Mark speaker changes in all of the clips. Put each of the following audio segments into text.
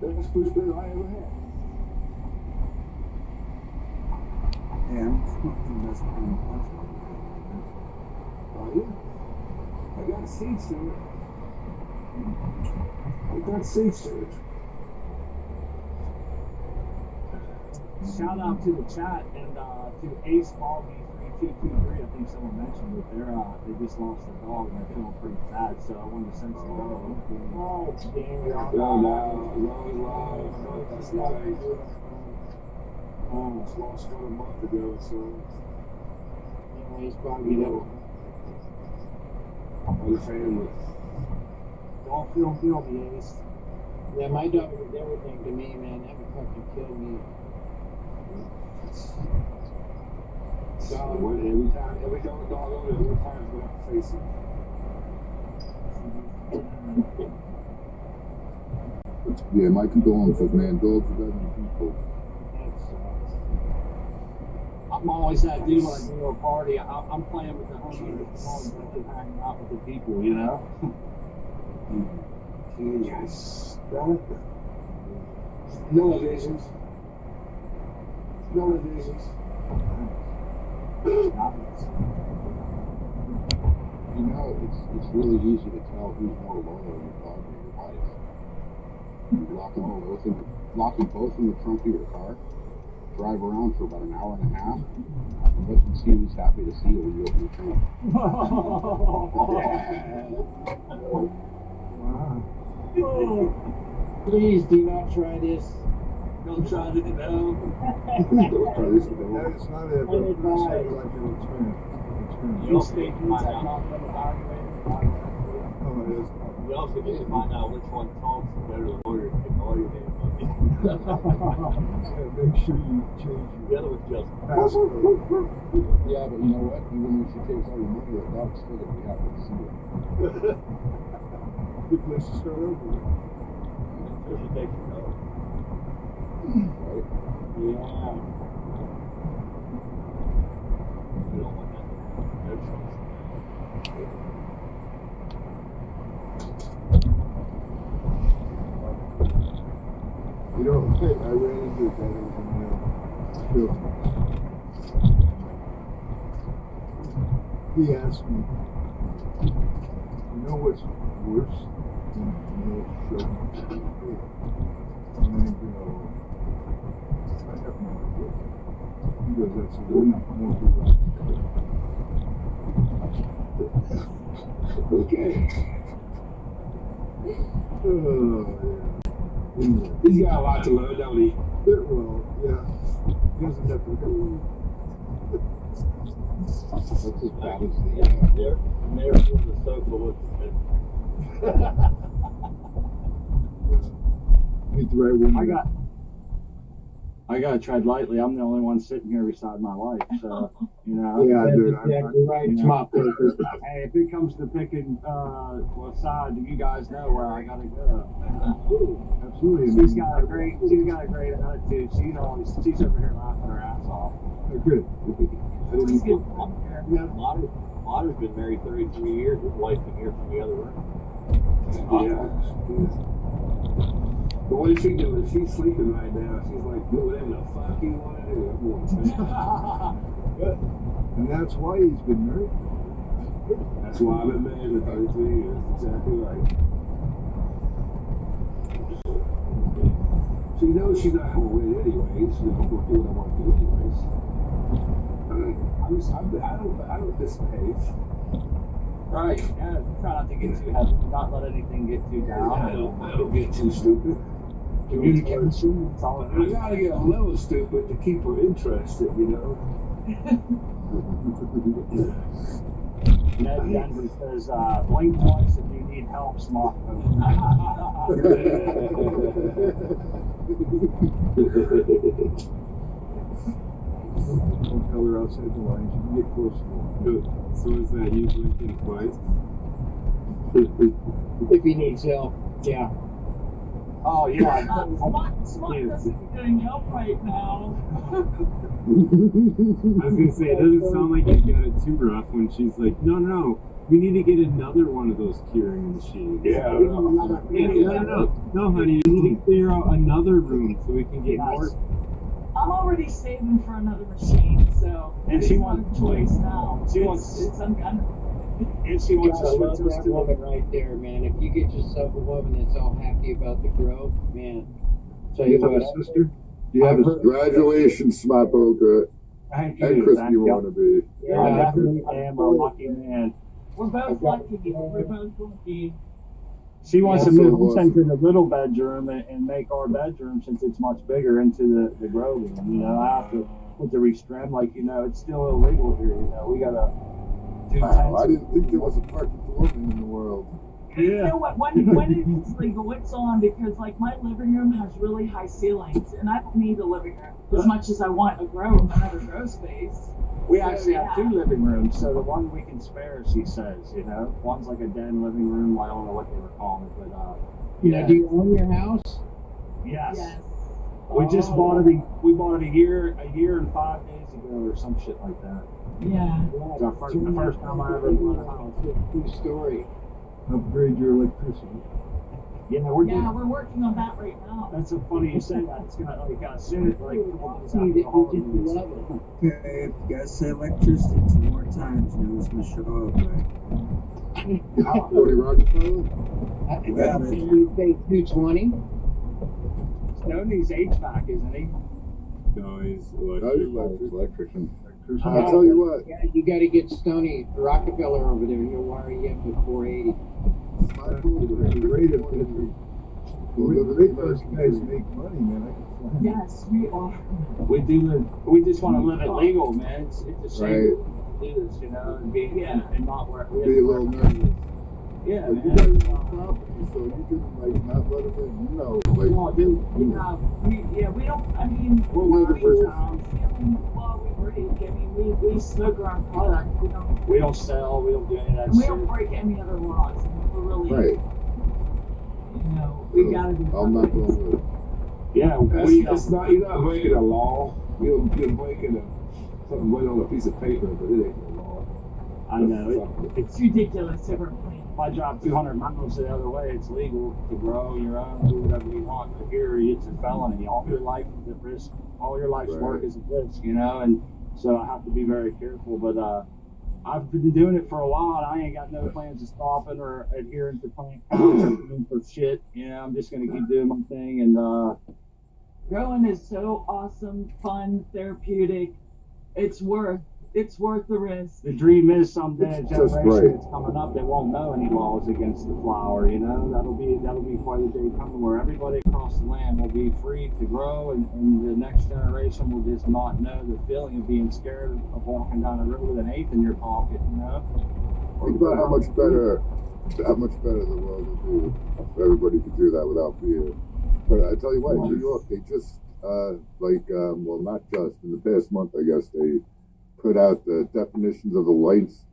Speaker 1: Best push better I ever had.
Speaker 2: Yeah, I'm fucking messing around.
Speaker 1: Oh yeah? I got seats to it.
Speaker 3: Shout out to the chat and to Ace Ballby 3223. I think someone mentioned it. They just lost their dog and they're feeling pretty sad, so I wanted to send some love.
Speaker 4: Oh, damn it.
Speaker 1: That's nice. Almost lost one a month ago, so.
Speaker 4: Ace Ballby,
Speaker 1: All the family.
Speaker 3: Don't feel guilty, Ace.
Speaker 4: Yeah, my dog was everything to me, man. That would fucking kill me.
Speaker 1: So every time a dog owner, every time we have to face it.
Speaker 2: Yeah, my condolences, man. Dogs are better than people.
Speaker 3: I'm always that dude when I go to a party. I'm playing with the homies with the dogs, but I'm hanging out with the people, you know?
Speaker 1: Yes. No evasions. No evasions.
Speaker 2: You know, it's really easy to tell who's more loyal, your dog or your wife. You lock them both in the trunk of your car, drive around for about an hour and a half, and let them see who's happy to see you when you open the trunk.
Speaker 4: Oh, please do not try this.
Speaker 3: Don't try to
Speaker 1: Don't try this at all.
Speaker 5: It's not a like an experience.
Speaker 3: You also get to find out.
Speaker 5: Oh, it is.
Speaker 3: You also get to find out which one talks better than lawyer and all your damn money.
Speaker 5: Make sure you change
Speaker 3: The other one's just
Speaker 5: passcode.
Speaker 2: Yeah, but you know what? Even if she takes all your money, that dog's still going to be happy to see you.
Speaker 5: Good place to start over.
Speaker 3: Especially take your dog.
Speaker 2: Right?
Speaker 3: Yeah. You don't want that. No choice.
Speaker 5: You know, I ran into a guy that was in film. He asked me, you know what's worse than show? And I go, I have no idea. He goes, that's a really more
Speaker 1: Okay.
Speaker 5: Oh, yeah. Anyway.
Speaker 1: He's got a lot to learn, don't he?
Speaker 5: Well, yeah. He doesn't have to go.
Speaker 2: That's as bad as the...
Speaker 3: They're on the sofa with the
Speaker 5: Meet the right woman.
Speaker 3: I gotta tread lightly. I'm the only one sitting here beside my wife, so you know.
Speaker 5: Yeah, dude.
Speaker 4: Exactly right.
Speaker 3: You know,
Speaker 4: My purpose.
Speaker 3: hey, if it comes to picking what side, you guys know where I gotta go.
Speaker 5: Absolutely.
Speaker 3: She's got a great attitude. She's over here laughing her ass off.
Speaker 5: Oh, good. I didn't even
Speaker 3: Otter's been married 33 years. His wife been here from the other room.
Speaker 1: Yeah. But what is she doing? She's sleeping right now. She's like, do whatever the fuck you want to do. I'm going to.
Speaker 5: Good. And that's why he's been married.
Speaker 1: That's why I've been married for 33 years. Exactly right. She knows she's not going to win anyways. She's not going to do what I want to do anyways. I don't misbehave.
Speaker 3: Right. Yeah. Try not to get too heavy. Not let anything get too down.
Speaker 1: I don't get too stupid.
Speaker 3: Communication. It's all it
Speaker 1: I
Speaker 3: is.
Speaker 1: gotta get a little stupid to keep her interested, you know?
Speaker 3: Ned Denver says, blink twice if you need help, smart.
Speaker 5: Don't tell her outside the lines. You can get close to her.
Speaker 1: Good. So is that you blinking twice?
Speaker 4: If he needs help, yeah.
Speaker 3: Oh, yeah.
Speaker 6: Smart doesn't be getting help right now.
Speaker 7: I was gonna say, it doesn't sound like he's got it too rough when she's like, no, We need to get another one of those curing machines.
Speaker 1: Yeah.
Speaker 7: No, honey. You need to clear out another room so we can get more.
Speaker 6: I'm already saving for another machine, so
Speaker 3: And
Speaker 6: it's
Speaker 3: she
Speaker 6: not
Speaker 3: wants-
Speaker 6: a choice now.
Speaker 3: she
Speaker 6: It's-
Speaker 3: wants-
Speaker 6: it's I'm
Speaker 3: And she wants
Speaker 4: God, I
Speaker 3: to
Speaker 4: love
Speaker 3: switch us
Speaker 4: that
Speaker 3: to
Speaker 4: woman right there, man. If you get yourself a woman that's all happy about the grow, man. Tell
Speaker 5: Do
Speaker 4: you
Speaker 5: you have
Speaker 4: what,
Speaker 5: a sister? Do you have a
Speaker 2: Congratulations, Smart Poker.
Speaker 3: Thank you.
Speaker 2: And Chris,
Speaker 3: Thank
Speaker 2: you
Speaker 3: you.
Speaker 2: want to be.
Speaker 3: I
Speaker 4: yeah,
Speaker 3: definitely am a lucky man.
Speaker 6: we're both lucky. We're both lucky.
Speaker 3: She wants
Speaker 2: That's
Speaker 3: to
Speaker 2: so
Speaker 3: move us
Speaker 2: awesome.
Speaker 3: into the little bedroom and make our bedroom, since it's much bigger, into the grow room. You know, I have to put the restraint, like, you know, it's still illegal here. You know, we gotta do
Speaker 2: Wow, I
Speaker 3: tents.
Speaker 2: didn't think there was a perfect woman in the world.
Speaker 6: You
Speaker 3: Yeah.
Speaker 6: know what? When it is legal, it's on, because like my living room has really high ceilings, and I don't need a living room as much as I want another grow space.
Speaker 3: We
Speaker 6: So,
Speaker 3: actually have
Speaker 6: yeah.
Speaker 3: 2 living rooms, so the one we can spare, she says, you know, one's like a den living room. I don't know what they were calling it, but
Speaker 4: yeah. Do you own your house?
Speaker 3: yes.
Speaker 6: Yes.
Speaker 3: We just
Speaker 4: Oh.
Speaker 3: bought it. We bought it a year and 5 days ago, or some shit like that.
Speaker 6: Yeah.
Speaker 3: It's the first time I ever bought a house.
Speaker 4: True story.
Speaker 5: upgrade your electricity?
Speaker 3: Yeah, we're
Speaker 6: Yeah,
Speaker 3: doing.
Speaker 6: we're working on that right now.
Speaker 3: That's so funny you say that. It's gonna like soon as like a couple days
Speaker 4: See,
Speaker 3: after
Speaker 4: that
Speaker 3: the
Speaker 4: you
Speaker 3: holidays.
Speaker 4: just love it.
Speaker 8: Okay, if you guys say electricity 2 more times, you know who's gonna show up, right?
Speaker 2: Tony Rockefeller?
Speaker 8: Got it.
Speaker 4: You pay 220.
Speaker 3: Stoney's HVAC, isn't he?
Speaker 7: No, he's
Speaker 2: No,
Speaker 7: electric.
Speaker 2: he's electrician.
Speaker 5: Electrician?
Speaker 2: I'll tell you what,
Speaker 4: Yeah, you got to get Stony Rockefeller over there. He'll wire you up with 480.
Speaker 2: Smart Poker
Speaker 5: The
Speaker 2: is
Speaker 5: rate of
Speaker 2: one of the-
Speaker 5: the rate those guys make money, man. I can find
Speaker 6: Yes, we are.
Speaker 3: We do live. We just want to live it legal, man. It's a shame to do this, you know, and be and not work.
Speaker 2: be a little nervous.
Speaker 3: Yeah,
Speaker 2: But you
Speaker 3: man.
Speaker 2: guys own property, so you can like not let them in. You know, like
Speaker 3: No, dude,
Speaker 6: Yeah, we don't. I mean,
Speaker 3: we're
Speaker 2: We're
Speaker 3: working
Speaker 2: the
Speaker 3: for
Speaker 2: rules.
Speaker 3: town.
Speaker 6: well, we break. I mean, we smoke our own product.
Speaker 3: We don't sell. We don't do any of that
Speaker 6: And we
Speaker 3: shit.
Speaker 6: don't break any other laws. I mean, we're really,
Speaker 2: right.
Speaker 6: you know, we gotta be.
Speaker 2: I'm not going to.
Speaker 3: Yeah,
Speaker 1: It's not, you're not breaking a law. You're breaking something written on a piece of paper, but it ain't no law.
Speaker 3: I know.
Speaker 6: It's ridiculous. Different.
Speaker 3: If I drive 200 miles the other way, it's legal to grow your own, do whatever you want. But here, it's a felony. All your life is at risk. All your life's
Speaker 2: Right.
Speaker 3: work is at risk, you know. And so I have to be very careful. But I've been doing it for a while, and I ain't got no plans of stopping or adhering to plant counts or doing for shit. You know, I'm just gonna keep doing my thing. And
Speaker 6: Growing is so awesome, fun, therapeutic. It's worth the risk.
Speaker 3: the dream is someday a
Speaker 2: It's just
Speaker 3: generation
Speaker 2: right.
Speaker 3: that's coming up that won't know any laws against the flower. You know, that'll be quite a day coming where everybody across the land will be free to grow, and the next generation will just not know the feeling of being scared of walking down the road with an eighth in your pocket. You know.
Speaker 2: Think about how much better the world would be if everybody could do that without fear. But I tell you what, New York, they just well, not just in the past month, I guess they put out the definitions of the licensing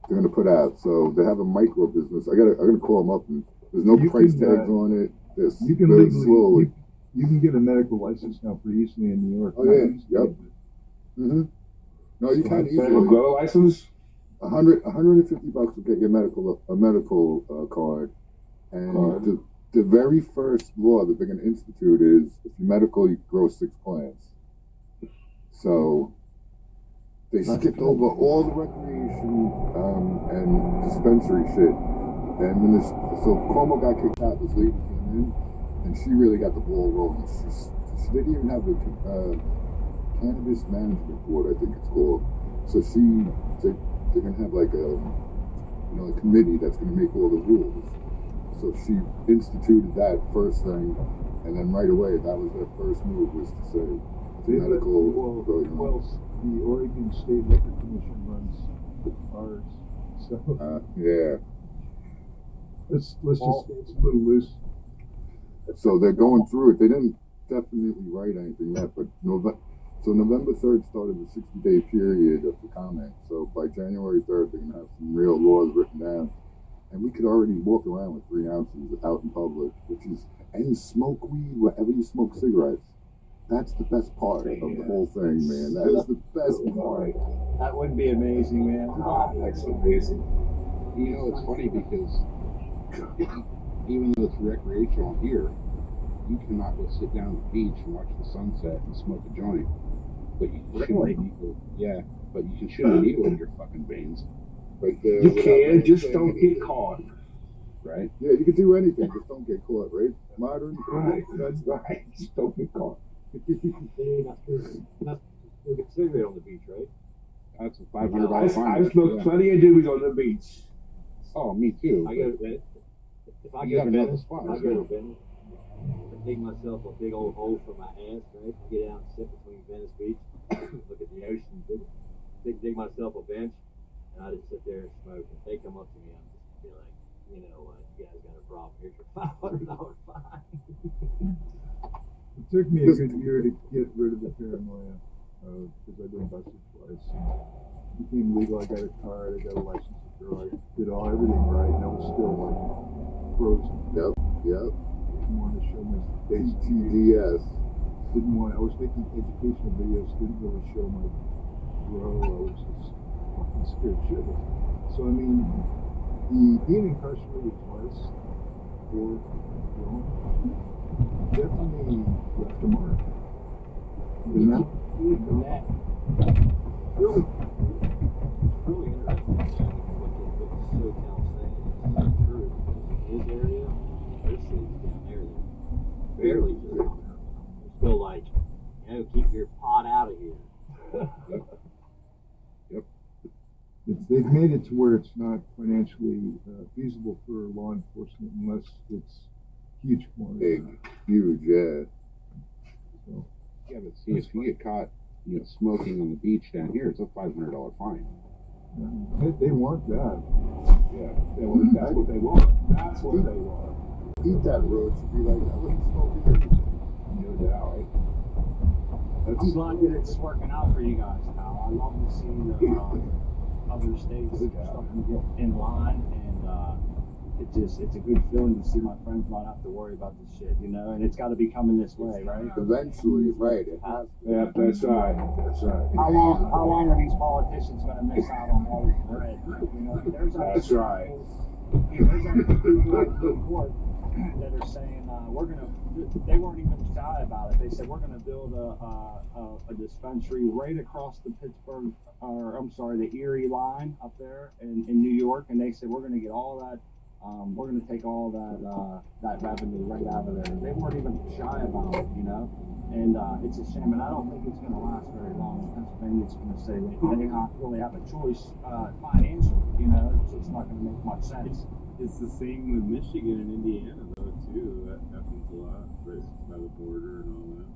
Speaker 2: they're gonna put out. So they have a micro business. I'm gonna call them up, and there's no
Speaker 5: You
Speaker 2: price
Speaker 5: can,
Speaker 2: tags on it. This
Speaker 5: You can
Speaker 2: very
Speaker 5: legally,
Speaker 2: slowly.
Speaker 5: you can get a medical license now pretty easily in New York.
Speaker 2: Oh,
Speaker 5: Not
Speaker 2: yeah,
Speaker 5: easily,
Speaker 2: yep.
Speaker 5: but
Speaker 2: No, you can
Speaker 1: You
Speaker 2: easily.
Speaker 1: have a grow license?
Speaker 2: $150 will get you a medical card, and
Speaker 1: Card.
Speaker 2: the very first law that they're going to institute is if you're medical, you can grow 6 plants. So they skipped over all the recreation and dispensary shit, and when so Cuomo got kicked out, this lady came in, and she really got the ball rolling. She didn't even have the cannabis management board, I think it's called. So they're gonna have like a committee that's gonna make all the rules. So she instituted that first thing, and then right away that was their first move, was to say
Speaker 5: they let-
Speaker 2: medical.
Speaker 5: well, the Oregon State Liquor Commission runs ours. So
Speaker 2: Yeah.
Speaker 5: let's just it's a little loose.
Speaker 2: So they're going through it. They didn't definitely write anything yet, but November 3rd started the 60-day period of the comment. So by January 3rd, they're gonna have some real laws written down. And we could already walk around with 3 ounces out in public, and smoke weed wherever you smoke cigarettes. That's the best part of the whole thing, man. That is the best part.
Speaker 3: That would be amazing, man.
Speaker 1: Oh, that's amazing.
Speaker 2: You know, it's funny because even though it's recreational here, you cannot go sit down at the beach and watch the sunset and smoke a joint. But you can shoot a needle. Yeah, but you can shoot a needle in your fucking veins. But
Speaker 1: You can, just don't get caught.
Speaker 2: Right?
Speaker 5: Yeah, you can do anything, just don't get caught, right? Modern,
Speaker 1: Right, that's right. Just don't get caught.
Speaker 7: We can cigarette on the beach, right?
Speaker 2: That's a $500 fine.
Speaker 1: I've smoked plenty of doobies on the beach.
Speaker 2: Oh, me too.
Speaker 7: I go to Venice. If I
Speaker 2: You
Speaker 7: go to
Speaker 2: have another
Speaker 7: Venice,
Speaker 2: spot,
Speaker 7: I
Speaker 2: so-
Speaker 7: go to Venice. I dig myself a big old hole for my ass, right? I get out and sit between Venice Beach, look at the ocean, dig myself a bench, and I just sit there and smoke. And they come up to me, I'm just be like, you know what, you guys got a problem. Here's your $500 fine.
Speaker 5: It took me a good year to get rid of the paranoia because I've been busted twice. It became legal. I got a card. I got a license to drive. Did everything right, and I was still like frozen.
Speaker 2: Yep.
Speaker 5: Didn't want to show my face.
Speaker 2: TDS.
Speaker 5: Didn't want. I was making educational videos. Didn't really show my grow. I was just fucking scared shitless. So I mean, being incarcerated twice for growing definitely left a mark. You know?
Speaker 7: Really interesting. What the SoCal's saying is so true. In his area, there's cities down there that barely just they're still like, you know, keep your pot out of here.
Speaker 5: They've made it to where it's not financially feasible for law enforcement unless it's huge quantity.
Speaker 2: Huge, yeah.
Speaker 5: So,
Speaker 2: Yeah, but see, if you get caught, you know, smoking on the beach down here, it's a $500 fine.
Speaker 5: they want that.
Speaker 2: Yeah.
Speaker 1: That's what they want. That's what they want.
Speaker 5: Eat that road to be like, I wouldn't smoke anything.
Speaker 1: No doubt.
Speaker 3: I'm glad that it's working out for you guys, pal. I love to see the other states starting to get in line, and it's a good feeling to see my friends not have to worry about this shit, you know. And it's got to be coming this way, right?
Speaker 2: Eventually, right. It has.
Speaker 1: Yeah, that's right. That's right.
Speaker 3: How long are these politicians going to miss out on all this bread? You know,
Speaker 1: That's right.
Speaker 3: There's people in court that are saying they weren't even shy about it. They said we're gonna build a dispensary right across the Pittsburgh, or I'm sorry, the Erie line up there in New York, and they said we're gonna get all that. We're gonna take all that revenue right out of there. They weren't even shy about it, you know. And it's a shame, and I don't think it's gonna last very long. Pennsylvania's gonna say they don't really have a choice financially, you know. It's just not gonna make much sense.
Speaker 7: It's the same with Michigan and Indiana, though, too. That happens a lot, right by the border and all that.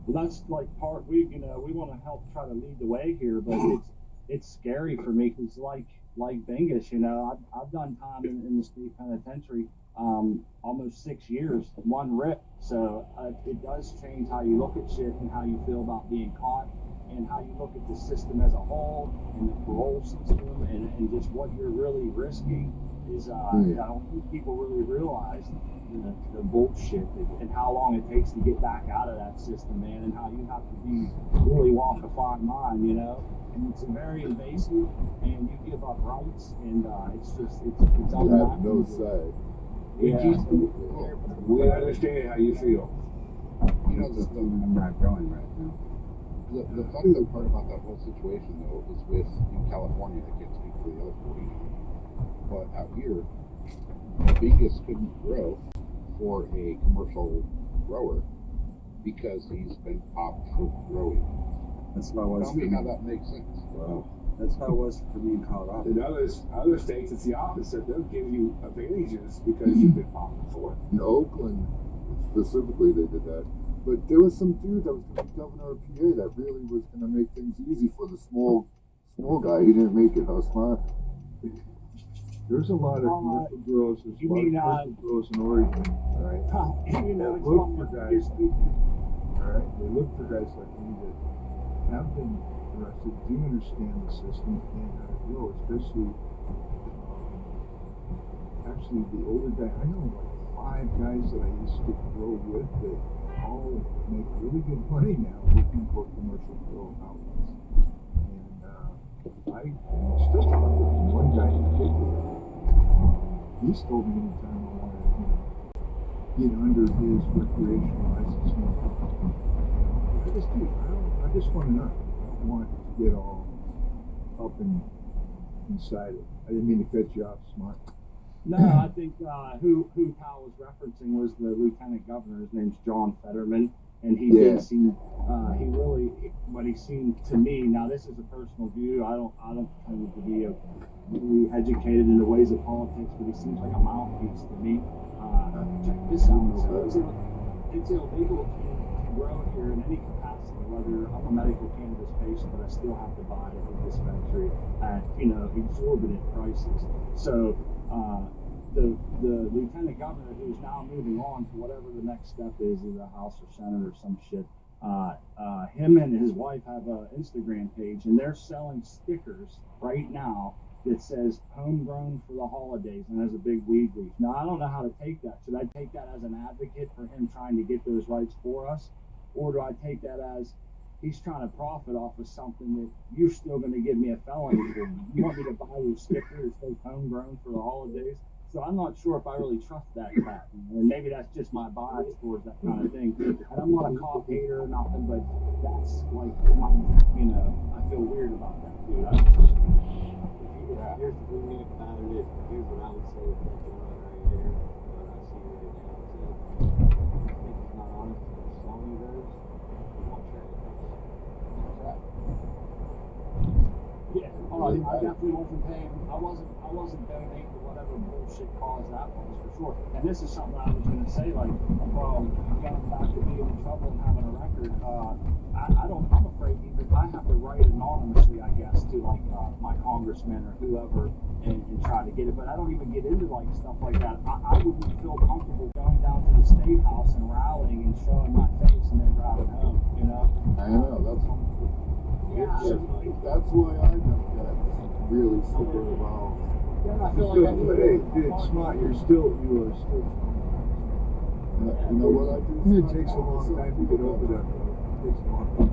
Speaker 3: Well, that's like we want to help try to lead the way here, but it's scary for me because like Bingus, you know, I've done time in the state penitentiary, almost 6 years, one rip. So it does change how you look at shit and how you feel about being caught and how you look at the system as a whole and the parole system and just what you're really risking. I don't think people really realize the bullshit and how long it takes to get back out of that system, man, and how you have to really walk a fine line, you know. And it's very invasive, and you give up rights, and it's
Speaker 5: have no say.
Speaker 3: Yeah.
Speaker 1: We understand how you feel.
Speaker 2: You know, I'm not going right now. The fucked up part about that whole situation, though, is with in California. I can't speak for the other 40. But out here, Bingus couldn't grow for a commercial grower because he's been popped for growing.
Speaker 8: That's how it was.
Speaker 2: Tell me how that makes sense.
Speaker 1: Wow.
Speaker 8: That's how it was for me in Colorado.
Speaker 1: In other states, it's the opposite. They'll give you advantages because you've been popped before.
Speaker 5: In Oakland, specifically, they did that. But there was some dude that was going to be governor of PA that really was going to make things easy for the small guy. He didn't make it. How smart. There's a lot of commercial grows. There's a lot of commercial grows in Oregon, all right?
Speaker 3: You know,
Speaker 5: They look for guys, all right? They look for guys like me that have been arrested, do understand the system, and how to grow, especially, actually the older guy. I know like had guys that I used to grow with that all make really good money now working for commercial grow outlets. And I still talk to one guy in particular. He's told me anytime I want to, get under his recreational license. I just want enough. I don't want to get all up and inside it. I didn't mean to cut you off, Smart.
Speaker 3: No, I think who Kyle was referencing was the lieutenant governor. His name's John Fetterman, and he did seem what he seemed to me. Now, this is a personal view. I don't tend to be really educated in the ways of politics, but he seems like a mouthpiece to me. Check this out. So it's illegal to grow here in any capacity, whether I'm a medical cannabis patient, but I still have to buy it at the dispensary at exorbitant prices. So the lieutenant governor, who's now moving on to whatever the next step is, either House or Senate or some shit, him and his wife have an Instagram page, and they're selling stickers right now that says homegrown for the holidays and has a big weed leaf. Now, I don't know how to take that. Should I take that as an advocate for him trying to get those rights for us? Or do I take that as he's trying to profit off of something that you're still going to give me a felony for? You want me to buy your sticker that says homegrown for the holidays? So I'm not sure if I really trust that fact. And maybe that's just my bias towards that kind of thing. And I'm not a cop hater or nothing, but that's like, I feel weird about that, dude. I don't trust people.
Speaker 7: Here's the thing about it is, here's what I would say with that gentleman right here, what I see right now is that I think he's not honest in selling you those, he won't trade those. Yeah,
Speaker 3: I definitely wasn't paying. I wasn't donating to whatever bullshit cause that was, for sure. And this is something I was going to say, like, going back to being in trouble and having a record. I'm afraid even I have to write anonymously, I guess, to like my congressman or whoever and try to get it. But I don't even get into like stuff like that. I wouldn't feel comfortable going down to the state house and rallying and showing my face and then driving home.
Speaker 2: I know, that's why I never got really super involved.
Speaker 3: Yeah, I feel like
Speaker 5: Hey, dude, Smart, you are still.
Speaker 2: You know what I do?
Speaker 5: It takes a long time to get over that. It takes a long time.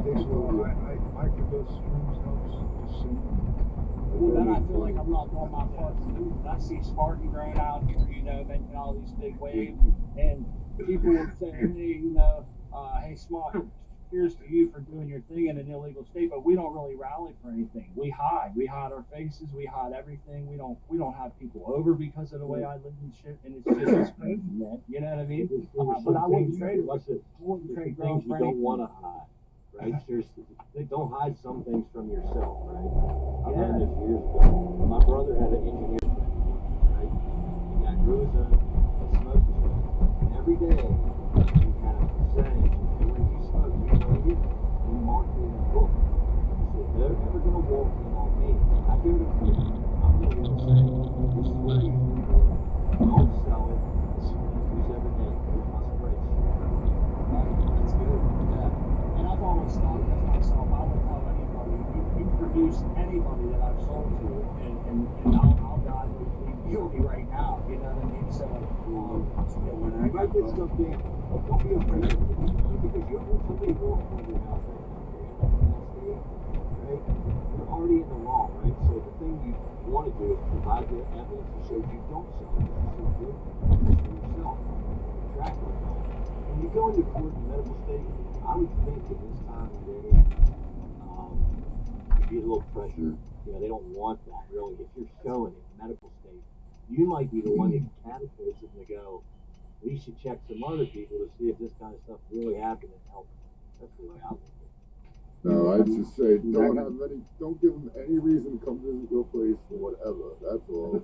Speaker 5: Takes a while. I could go streams helps just sing.
Speaker 3: Well, then I feel like I'm not doing my part to do. I see Spartan growing out here, making all these big waves, and people would say, hey, Smart, here's to you for doing your thing in an illegal state, but we don't really rally for anything. We hide our faces, we hide everything. We don't have people over because of the way I live and shit, and it's crazy, man. You know what I mean? But I wouldn't trade it. I wouldn't trade
Speaker 7: things you don't want to hide, right? Don't hide some things from yourself, right? I learned this years ago. My brother had an engineer friend, right? He got grews a smoke detector, and every day he had a percentage. When you smoke, you wrote it, you marked it in a book. He said, they're never going to walk in on me. I go to prison, I'm going to say, this is what I use it for. Don't sell it. This is what I use every day. Here's my spreadsheet. Right? That's good. Yeah. And I've always thought of myself, I would tell anybody, you produce anybody that I've sold to, and I'll die guilty right now. You know what I mean? So, when I get something, don't be afraid of it. Because you have somebody walking in your house right now, right? You're already in the wrong, right? So the thing you want to do is provide the evidence to show you don't sell it. So good for yourself. Track it. When you go into court in medical state, I would think at this time of day, there'd be a little pressure. They don't want that really. If you're showing it in medical state, you might be the one that catapults it and they go, we should check some other people to see if this kind of stuff really happened and help. That's the way I look at it.
Speaker 2: No, I'd just say don't give them any reason to come visit your place or whatever. That's all.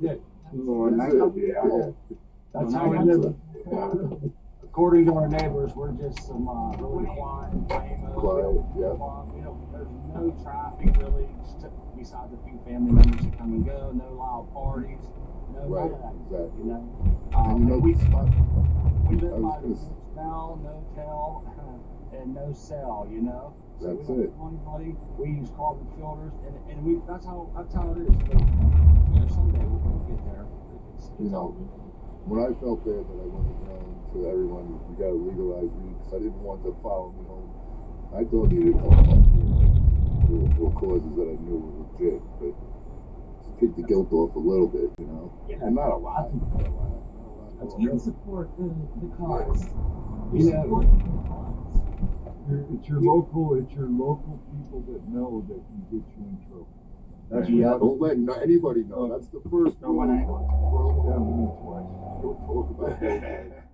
Speaker 3: That's how we live. According to our neighbors, we're just some really quiet and there's no traffic really, besides a few family members that come and go. No loud parties. No,
Speaker 2: right,
Speaker 3: exactly. We live by the smell, no tell, and no sell, So
Speaker 2: that's
Speaker 3: we don't
Speaker 2: it.
Speaker 3: tell anybody. We use carbon filters, and that's how it is. But, someday
Speaker 5: You know, when I felt there that I wasn't known to everyone, you got to legalize weed because I didn't want to follow me home. I told you to talk about little causes that I knew were legit, but to take the guilt off a little bit, you know, and not a lot.
Speaker 6: You support the cause. You
Speaker 5: Yeah.
Speaker 6: support the cause.
Speaker 5: It's your local people that know that can get you in trouble. That's
Speaker 2: Yeah,
Speaker 5: what
Speaker 2: don't let anybody know. That's the first
Speaker 3: No one
Speaker 2: rule.
Speaker 5: broke down to me twice.
Speaker 2: Don't talk about that.